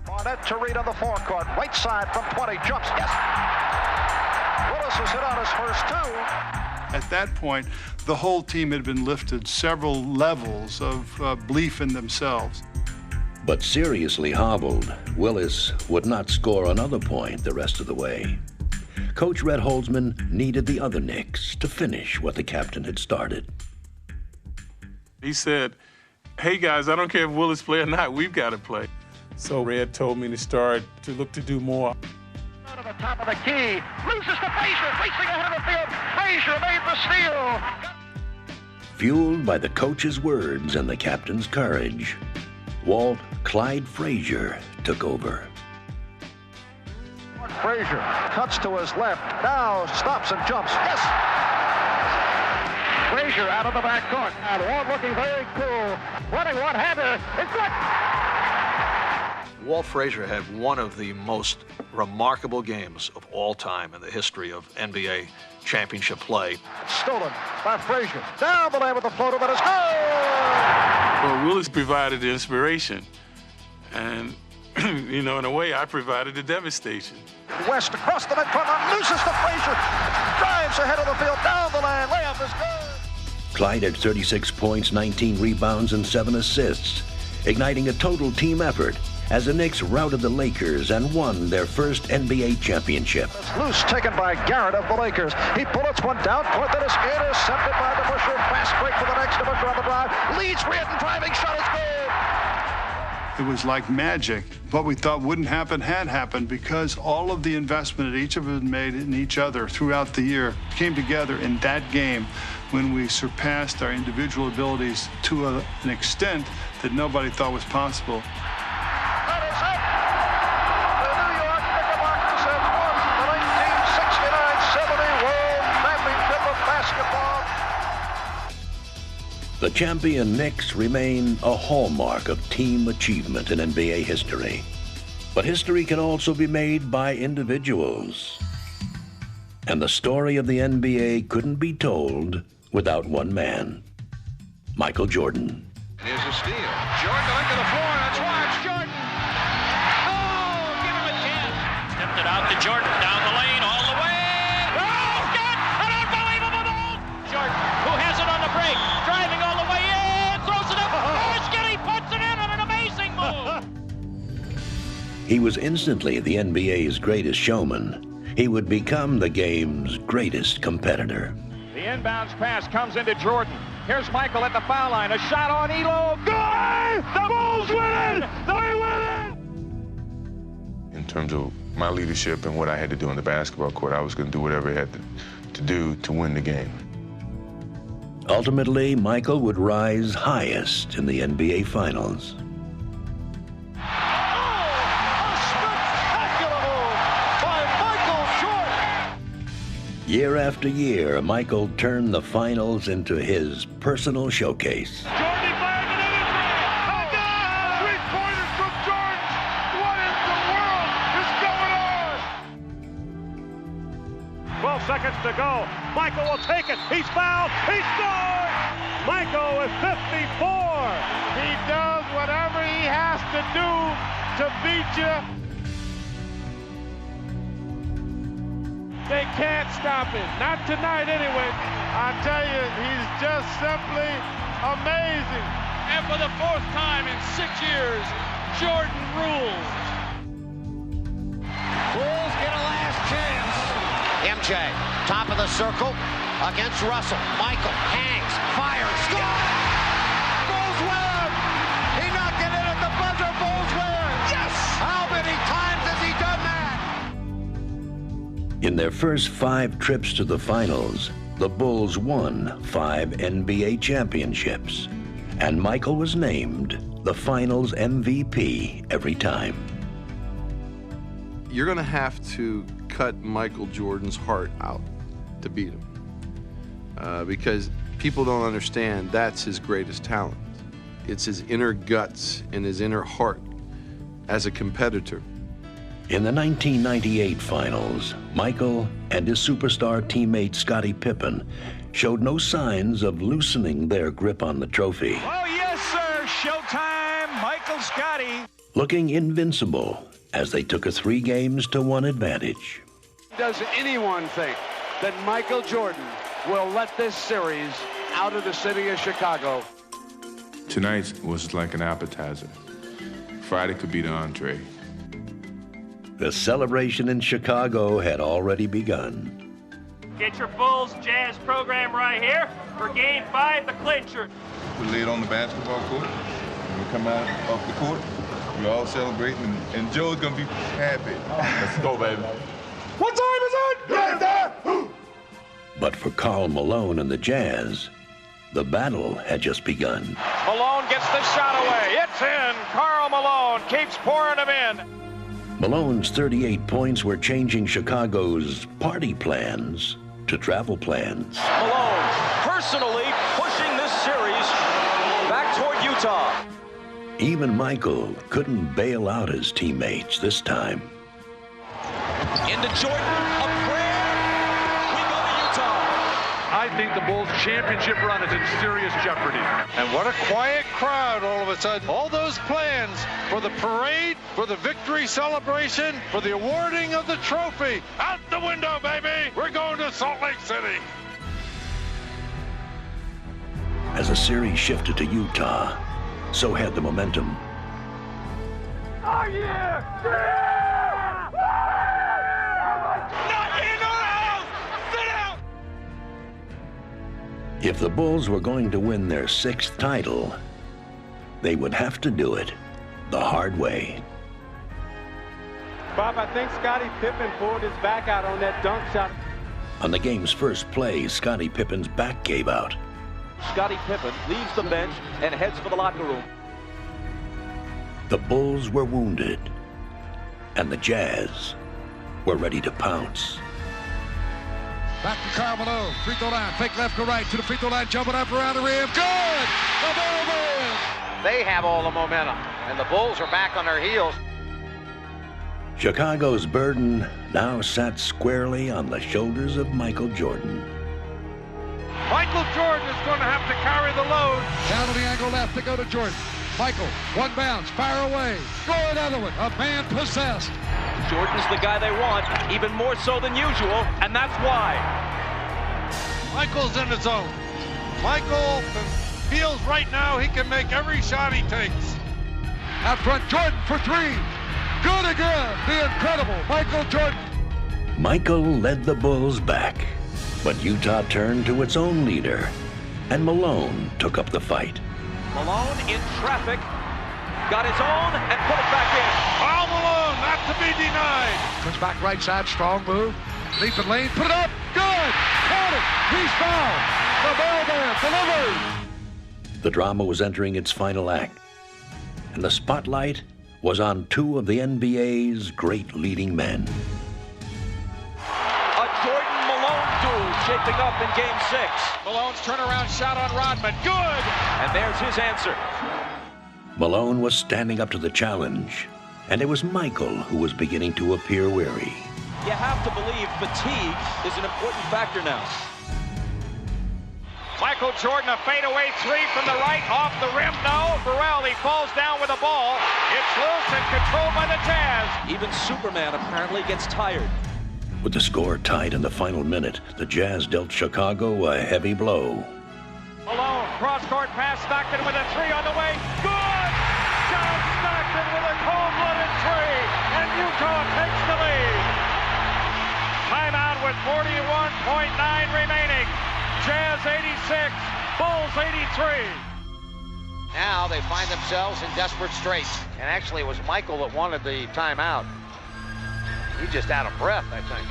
Barnett to Reed on the forecourt, right side from 20, jumps, yes! Willis has hit on his first 2. At that point, the whole team had been lifted several levels of belief in themselves. But seriously hobbled, Willis would not score another point the rest of the way. Coach Red Holzman needed the other Knicks to finish what the captain had started. He said, "Hey guys, I don't care if Willis play or not, we've got to play." So Red told me to start to look to do more. To the top of the key, loses to Frazier, racing ahead of the field. Frazier made the steal. Fueled by the coach's words and the captain's courage, Walt Clyde Frazier took over. Frazier cuts to his left, now stops and jumps, yes! Frazier out of the backcourt, and Walt looking very cool, running one-hander, it's good! Walt Frazier had one of the most remarkable games of all time in the history of NBA championship play. Stolen by Frazier, down the lane with the floater, but it's good! Well, Willis provided the inspiration, and in a way, I provided the devastation. West across the midcourt, loses to Frazier, drives ahead of the field, down the lane, layup is good. Clyde had 36 points, 19 rebounds, and 7 assists, igniting a total team effort as the Knicks routed the Lakers and won their first NBA championship. It's loose, taken by Garrett of the Lakers. He bullets one down court, that is intercepted by the Busher. Fast break for the next to Busher on the drive. Leads Reardon, driving shot is good. It was like magic. What we thought wouldn't happen had happened because all of the investment that each of us made in each other throughout the year came together in that game when we surpassed our individual abilities to an extent that nobody thought was possible. That is it. The New York Knickerbockers have won the 1969-70 World Championship of Basketball. The champion Knicks remain a hallmark of team achievement in NBA history. But history can also be made by individuals. And the story of the NBA couldn't be told without one man, Michael Jordan. Here's a steal. Jordan going to the floor. That's why it's Jordan. Oh, give him a chance. Stepped it out to Jordan down the lane all the way. Oh, got an unbelievable ball. Jordan, who has it on the break, driving all the way in, throws it up. He puts it in on an amazing move. He was instantly the NBA's greatest showman. He would become the game's greatest competitor. The inbounds pass comes into Jordan. Here's Michael at the foul line. A shot on Elo. Good! The Bulls win it! They win it! In terms of my leadership and what I had to do on the basketball court, I was going to do whatever I had to do to win the game. Ultimately, Michael would rise highest in the NBA Finals. Year after year, Michael turned the finals into his personal showcase. Jordan fired it in his ring. Three-pointers from Jordan. What in the world is going on? 12 seconds to go. Michael will take it. He's fouled. He scored! Michael with 54. He does whatever he has to do to beat you. They can't stop him. Not tonight, anyway. I tell you, he's just simply amazing. And for the fourth time in 6 years, Jordan rules. Bulls get a last chance. MJ, top of the circle against Russell. Michael hangs, fires, scores! Bulls win! He knocked it in at the buzzer. Bulls win! Yes! How many times has he done that? In their first 5 trips to the finals, the Bulls won 5 NBA championships, and Michael was named the finals MVP every time. You're going to have to cut Michael Jordan's heart out to beat him, because people don't understand that's his greatest talent. It's his inner guts and his inner heart as a competitor. In the 1998 finals, Michael and his superstar teammate Scottie Pippen showed no signs of loosening their grip on the trophy. Oh, yes, sir. Showtime. Michael Scottie. Looking invincible as they took a 3-1 advantage. Does anyone think that Michael Jordan will let this series out of the city of Chicago? Tonight was like an appetizer. Friday could be the entree. The celebration in Chicago had already begun. Get your Bulls Jazz program right here for Game 5, the clincher. We lay it on the basketball court. When we come out off the court, we're all celebrating, and Joe's gonna be happy. Let's go, baby. What time is it? But for Karl Malone and the Jazz, the battle had just begun. Malone gets the shot away. It's in. Karl Malone keeps pouring them in. Malone's 38 points were changing Chicago's party plans to travel plans. Malone personally pushing this series back toward Utah. Even Michael couldn't bail out his teammates this time. Into Jordan, a prayer. We go to Utah. I think the Bulls' championship run is in serious jeopardy. And what a quiet crowd all of a sudden. All those plans for the parade, for the victory celebration, for the awarding of the trophy. Out the window, baby! We're going to Salt Lake City. As the series shifted to Utah, so had the momentum. Oh, yeah! Not in our house! Sit down! If the Bulls were going to win their 6th title, they would have to do it the hard way. Bob, I think Scottie Pippen pulled his back out on that dunk shot. On the game's first play, Scottie Pippen's back gave out. Scottie Pippen leaves the bench and heads for the locker room. The Bulls were wounded, and the Jazz were ready to pounce. Back to Karl Malone, free throw line, fake left, go right, to the free throw line, jumping up around the rim, good! The Bulls win! They have all the momentum, and the Bulls are back on their heels. Chicago's burden now sat squarely on the shoulders of Michael Jordan. Michael Jordan is going to have to carry the load. Down on the angle left to go to Jordan. Michael, one bounce, fire away. Score another one, a man possessed. Jordan's the guy they want, even more so than usual, and that's why. Michael's in the zone. Michael feels right now he can make every shot he takes. Out front, Jordan for three. Good again, the incredible Michael Jordan. Michael led the Bulls back, but Utah turned to its own leader, and Malone took up the fight. Malone in traffic, got his own and put it back in. Karl Malone, not to be denied. Comes back right side, strong move. Leaping lane, put it up, good! Got it, he's fouled. The bell band delivers. The drama was entering its final act, and the spotlight was on two of the NBA's great leading men. A Jordan-Malone duel shaping up in Game 6. Malone's turnaround shot on Rodman, good! And there's his answer. Malone was standing up to the challenge, and it was Michael who was beginning to appear weary. You have to believe fatigue is an important factor now. Michael Jordan, a fadeaway three from the right, off the rim, no. Burrell, he falls down with the ball. It's loose and controlled by the Jazz. Even Superman apparently gets tired. With the score tied in the final minute, the Jazz dealt Chicago a heavy blow. Malone, cross-court pass, Stockton with a three on the way. Good! John Stockton with a cold-blooded three, and Utah takes the lead. Timeout with 41.9 remaining. Jazz 86, Bulls 83. Now they find themselves in desperate straits. And actually it was Michael that wanted the timeout. He's just out of breath, I think.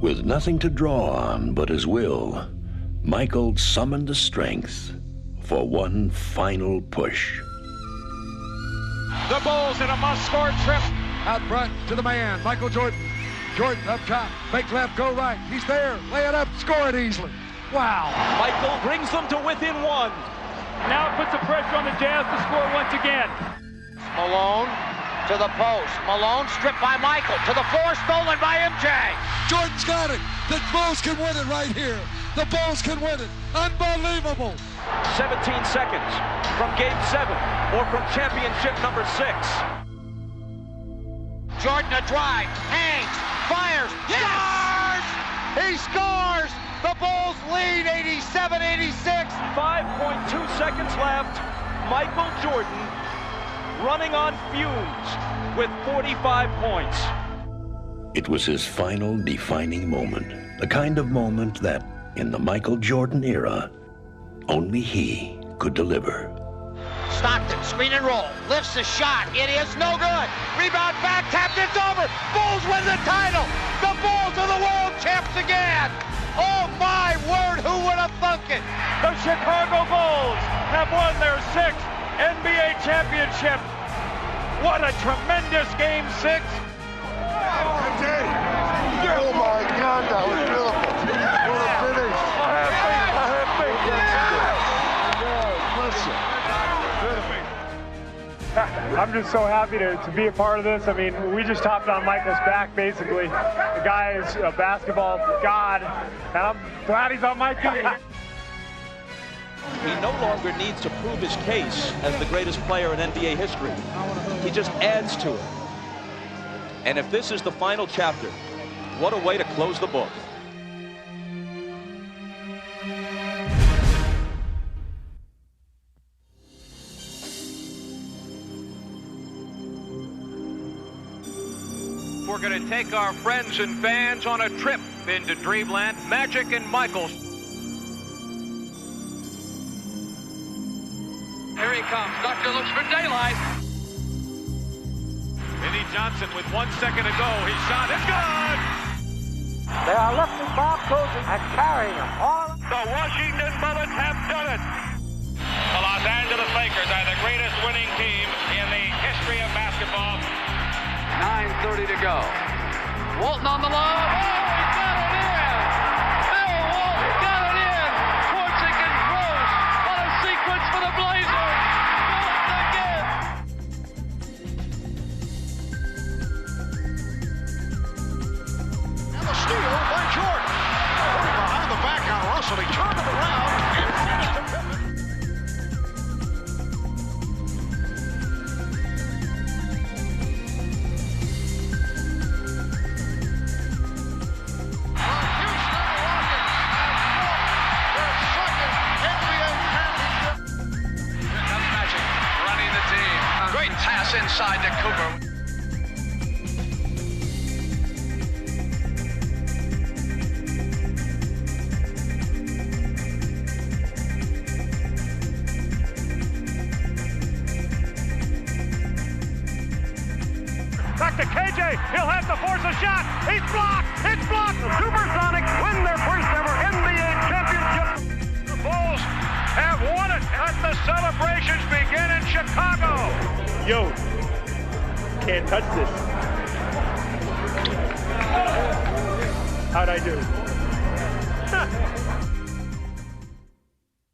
With nothing to draw on but his will, Michael summoned the strength for one final push. The Bulls in a must-score trip. Out front to the man, Michael Jordan. Jordan up top, fake left, go right. He's there, lay it up, score it easily. Wow. Michael brings them to within one. Now it puts the pressure on the Jazz to score once again. Malone to the post. Malone stripped by Michael. To the floor, stolen by MJ. Jordan's got it. The Bulls can win it right here. The Bulls can win it. Unbelievable. 17 seconds from Game 7 or from championship number 6. Jordan a drive, hangs, fires, scores! He scores! The Bulls lead 87-86. 5.2 seconds left. Michael Jordan running on fumes with 45 points. It was his final defining moment, the kind of moment that, in the Michael Jordan era, only he could deliver. Stockton, screen and roll, lifts the shot, it is no good. Rebound back, tapped, it's over. Bulls win the title. The Bulls are the world champs again. Oh my word, who would have thunk it? The Chicago Bulls have won their 6th NBA championship. What a tremendous Game 6. Oh my God, that was beautiful. What a finish. I'm just so happy to be a part of this. I mean, we just hopped on Michael's back, basically. The guy is a basketball god, and I'm glad he's on my team. He no longer needs to prove his case as the greatest player in NBA history. He just adds to it. And if this is the final chapter, what a way to close the book. We're going to take our friends and fans on a trip into Dreamland. Magic and Michaels. Here he comes. Doctor looks for daylight. Vinnie Johnson with 1 second to go. His shot is good. They are lifting Bob Cousy and carrying him on. The Washington Bullets have done it. The Los Angeles Lakers are the greatest winning team in the history of basketball. 9:30 to go. Walton on the low. Oh, he got it in! Bill Walton got it in! Forczyk and Gross on a sequence for the Blazers. Walton again! And the steal by Jordan. Behind the back on Russell. He turned it around and finished it. Inside to Cooper. Back to KJ. He'll have to force a shot. He's blocked. It's blocked. The Supersonics win their first ever NBA championship. The Bulls have won it. Let the celebrations begin in Chicago. Yo, can't touch this. How'd I do?